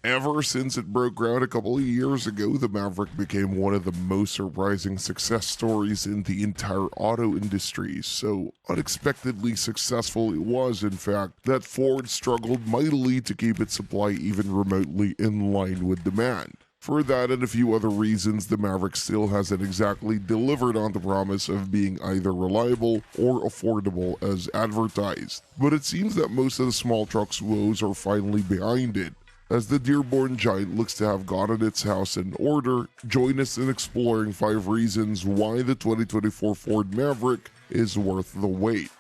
Ever since it broke ground a couple of years ago, the Maverick became one of the most surprising success stories in the entire auto industry. So unexpectedly successful it was, in fact, that Ford struggled mightily to keep its supply even remotely in line with demand. For that and a few other reasons, the Maverick still hasn't exactly delivered on the promise of being either reliable or affordable as advertised. But it seems that most of the small truck's woes are finally behind it. As the Dearborn giant looks to have gotten its house in order, join us in exploring 5 reasons why the 2024 Ford Maverick is worth the wait.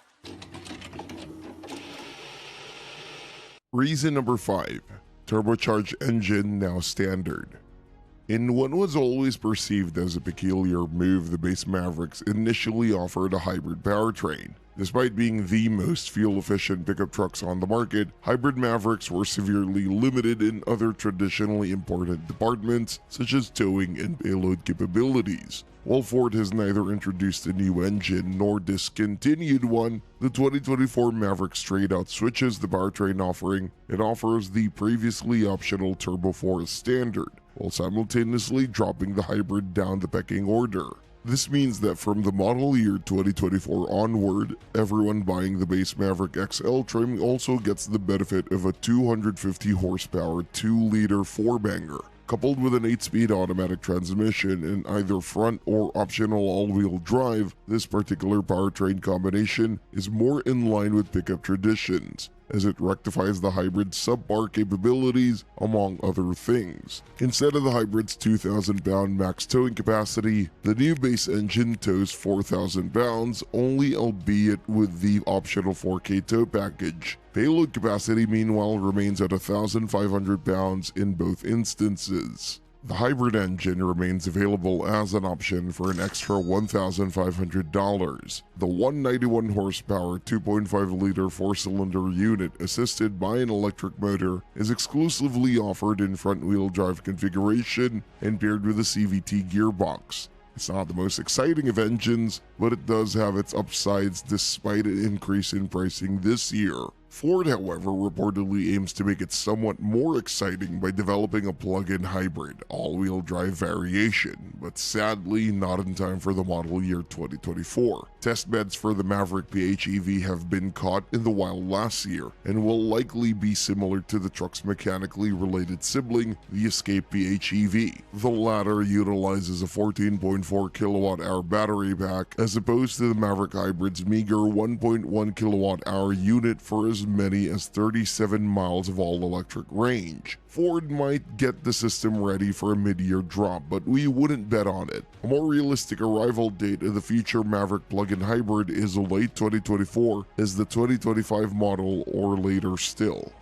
Reason number 5. Turbocharged engine now standard. In what was always perceived as a peculiar move, the base Mavericks initially offered a hybrid powertrain. Despite being the most fuel-efficient pickup trucks on the market, hybrid Mavericks were severely limited in other traditionally important departments, such as towing and payload capabilities. While Ford has neither introduced a new engine nor discontinued one, the 2024 Maverick straight out switches the powertrain offering and offers the previously optional Turbo 4 standard, while simultaneously dropping the hybrid down the pecking order. This means that from the model year 2024 onward, everyone buying the base Maverick XL trim also gets the benefit of a 250 horsepower 2-liter 4-banger, coupled with an 8-speed automatic transmission in either front or optional all-wheel drive. This particular powertrain combination is more in line with pickup traditions, as it rectifies the hybrid's subpar capabilities, among other things. Instead of the hybrid's 2,000-pound max towing capacity, the new base engine tows 4,000 pounds, only albeit with the optional 4K tow package. Payload capacity, meanwhile, remains at 1,500 pounds in both instances. The hybrid engine remains available as an option for an extra $1,500. The 191 horsepower 2.5-liter 4-cylinder unit assisted by an electric motor is exclusively offered in front-wheel drive configuration and paired with a CVT gearbox. It's not the most exciting of engines, but it does have its upsides despite an increase in pricing this year. Ford, however, reportedly aims to make it somewhat more exciting by developing a plug-in hybrid all-wheel drive variation, but sadly not in time for the model year 2024. Testbeds for the Maverick PHEV have been caught in the wild last year and will likely be similar to the truck's mechanically related sibling, the Escape PHEV. The latter utilizes a 14.4 kilowatt-hour battery pack as opposed to the Maverick Hybrid's meager 1.1 kilowatt-hour unit for as many as 37 miles of all-electric range. Ford might get the system ready for a mid-year drop, but we wouldn't bet on it. A more realistic arrival date of the future Maverick plug-in hybrid is late 2024 as the 2025 model or later still.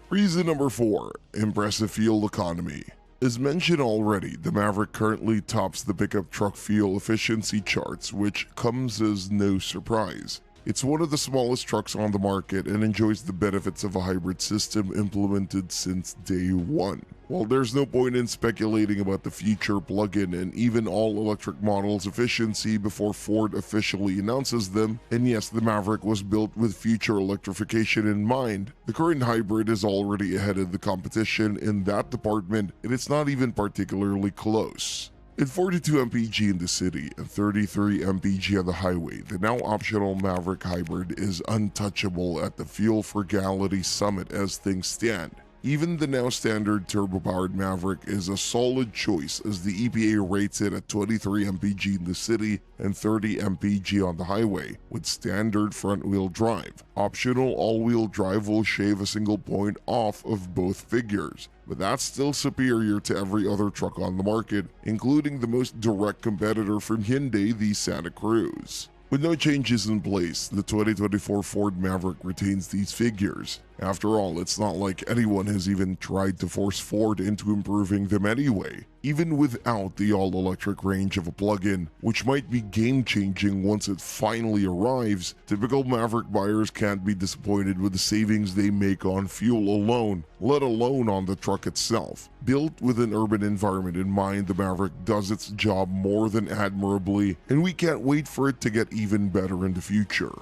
Reason number 4. Impressive fuel economy. As mentioned already, the Maverick currently tops the pickup truck fuel efficiency charts, which comes as no surprise. It's one of the smallest trucks on the market and enjoys the benefits of a hybrid system implemented since day one. While there's no point in speculating about the future plug-in and even all-electric models' efficiency before Ford officially announces them, and yes, the Maverick was built with future electrification in mind, the current hybrid is already ahead of the competition in that department, and it's not even particularly close. At 42 mpg in the city and 33 mpg on the highway, the now optional Maverick Hybrid is untouchable at the fuel frugality summit as things stand. Even the now standard turbo-powered Maverick is a solid choice as the EPA rates it at 23 mpg in the city and 30 mpg on the highway with standard front-wheel drive. Optional all-wheel drive will shave a single point off of both figures, but that's still superior to every other truck on the market, including the most direct competitor from Hyundai, the Santa Cruz. With no changes in place, the 2024 Ford Maverick retains these figures. After all, it's not like anyone has even tried to force Ford into improving them anyway. Even without the all-electric range of a plug-in, which might be game-changing once it finally arrives, typical Maverick buyers can't be disappointed with the savings they make on fuel alone, let alone on the truck itself. Built with an urban environment in mind, the Maverick does its job more than admirably, and we can't wait for it to get even better in the future.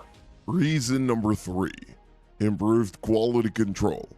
Reason number 3. Improved quality control.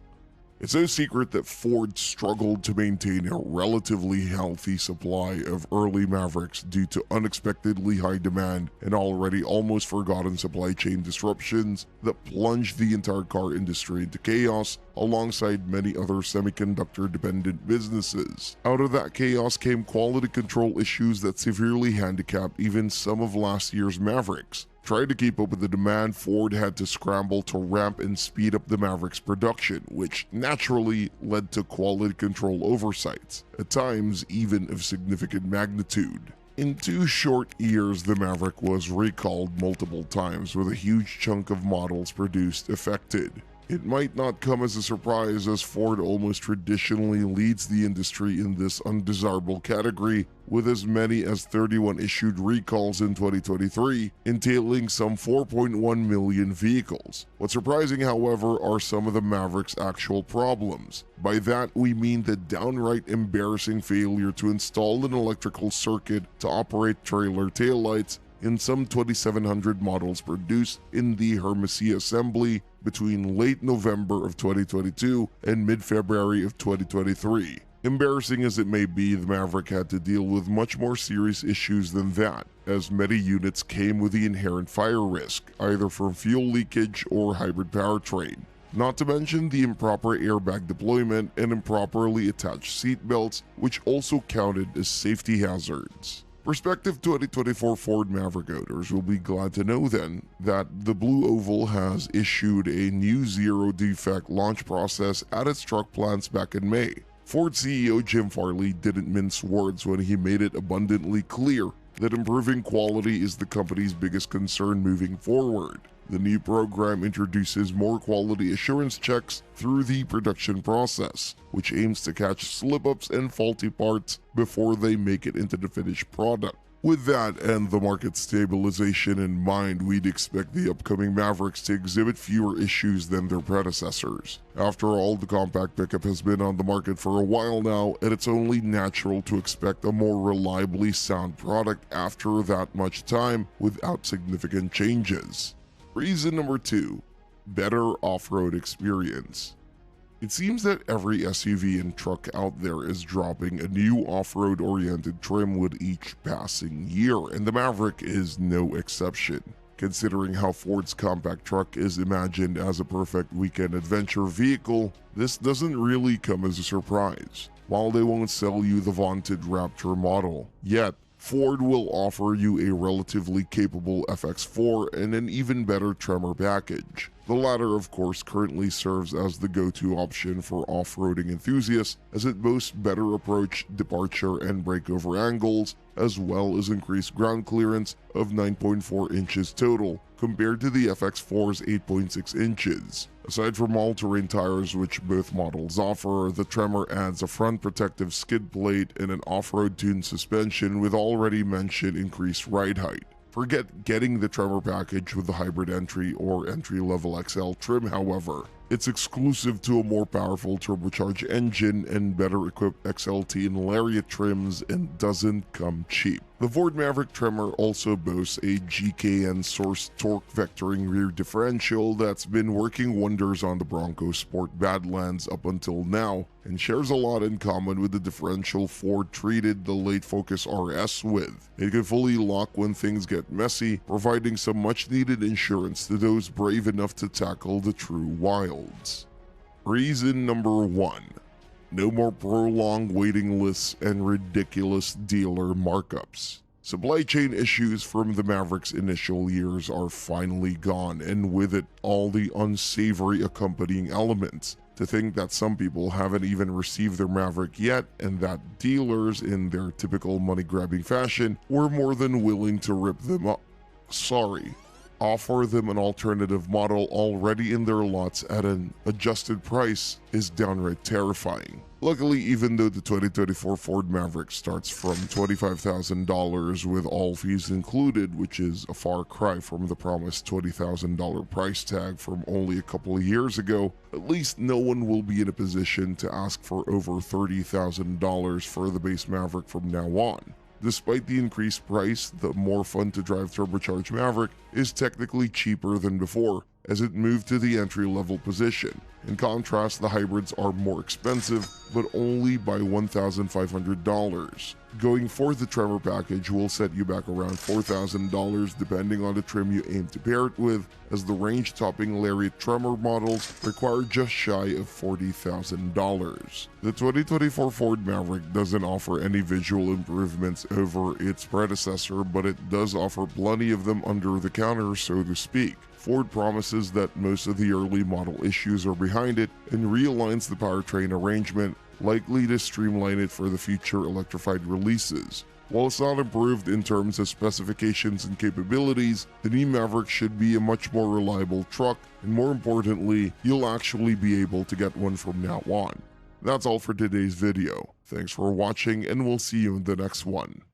It's no secret that Ford struggled to maintain a relatively healthy supply of early Mavericks due to unexpectedly high demand and already almost forgotten supply chain disruptions that plunged the entire car industry into chaos alongside many other semiconductor-dependent businesses. Out of that chaos came quality control issues that severely handicapped even some of last year's Mavericks. Trying to keep up with the demand, Ford had to scramble to ramp and speed up the Maverick's production, which naturally led to quality control oversights, at times even of significant magnitude. In 2 short years, the Maverick was recalled multiple times, with a huge chunk of models produced affected. It might not come as a surprise, as Ford almost traditionally leads the industry in this undesirable category, with as many as 31 issued recalls in 2023, entailing some 4.1 million vehicles. What's surprising, however, are some of the Maverick's actual problems. By that, we mean the downright embarrassing failure to install an electrical circuit to operate trailer taillights in some 2,700 models produced in the Hermesy assembly between late November of 2022 and mid-February of 2023. Embarrassing as it may be, the Maverick had to deal with much more serious issues than that, as many units came with the inherent fire risk, either from fuel leakage or hybrid powertrain. Not to mention the improper airbag deployment and improperly attached seatbelts, which also counted as safety hazards. Prospective 2024 Ford Maverick owners will be glad to know then that the Blue Oval has issued a new zero defect launch process at its truck plants back in May. Ford CEO Jim Farley didn't mince words when he made it abundantly clear that improving quality is the company's biggest concern moving forward. The new program introduces more quality assurance checks through the production process, which aims to catch slip-ups and faulty parts before they make it into the finished product. With that and the market stabilization in mind, we'd expect the upcoming Mavericks to exhibit fewer issues than their predecessors. After all, the compact pickup has been on the market for a while now, and it's only natural to expect a more reliably sound product after that much time without significant changes. Reason number 2, better off-road experience. It seems that every SUV and truck out there is dropping a new off-road oriented trim with each passing year, and the Maverick is no exception. Considering how Ford's compact truck is imagined as a perfect weekend adventure vehicle, this doesn't really come as a surprise. While they won't sell you the vaunted Raptor model yet, Ford will offer you a relatively capable FX4 and an even better Tremor package. The latter, of course, currently serves as the go-to option for off-roading enthusiasts, as it boasts better approach, departure, and breakover angles, as well as increased ground clearance of 9.4 inches total, compared to the FX4's 8.6 inches. Aside from all-terrain tires, which both models offer, the Tremor adds a front protective skid plate and an off-road tuned suspension with already mentioned increased ride height. Forget getting the Tremor package with the hybrid entry or entry-level XL trim, however. It's exclusive to a more powerful turbocharged engine and better equipped XLT and Lariat trims and doesn't come cheap. The Ford Maverick Tremor also boasts a GKN source torque vectoring rear differential that's been working wonders on the Bronco Sport Badlands up until now, and shares a lot in common with the differential Ford treated the late Focus RS with. It can fully lock when things get messy, providing some much needed insurance to those brave enough to tackle the true wilds. Reason number 1. No more prolonged waiting lists and ridiculous dealer markups. Supply chain issues from the Maverick's initial years are finally gone, and with it all the unsavory accompanying elements. To think that some people haven't even received their Maverick yet, and that dealers, in their typical money-grabbing fashion, were more than willing to rip them up. Offer them an alternative model already in their lots at an adjusted price is downright terrifying. Luckily, even though the 2024 Ford Maverick starts from $25,000 with all fees included, which is a far cry from the promised $20,000 price tag from only a couple of years ago, at least no one will be in a position to ask for over $30,000 for the base Maverick from now on. Despite the increased price, the more fun-to-drive turbocharged Maverick is technically cheaper than before, as it moved to the entry-level position. In contrast, the hybrids are more expensive, but only by $1,500. Going for the Tremor package will set you back around $4,000 depending on the trim you aim to pair it with, as the range-topping Lariat Tremor models require just shy of $40,000. The 2024 Ford Maverick doesn't offer any visual improvements over its predecessor, but it does offer plenty of them under the counter, so to speak. Ford promises that most of the early model issues are behind it and realigns the powertrain arrangement, likely to streamline it for the future electrified releases. While it's not improved in terms of specifications and capabilities, the new Maverick should be a much more reliable truck, and more importantly, you'll actually be able to get one from now on. That's all for today's video. Thanks for watching, and we'll see you in the next one.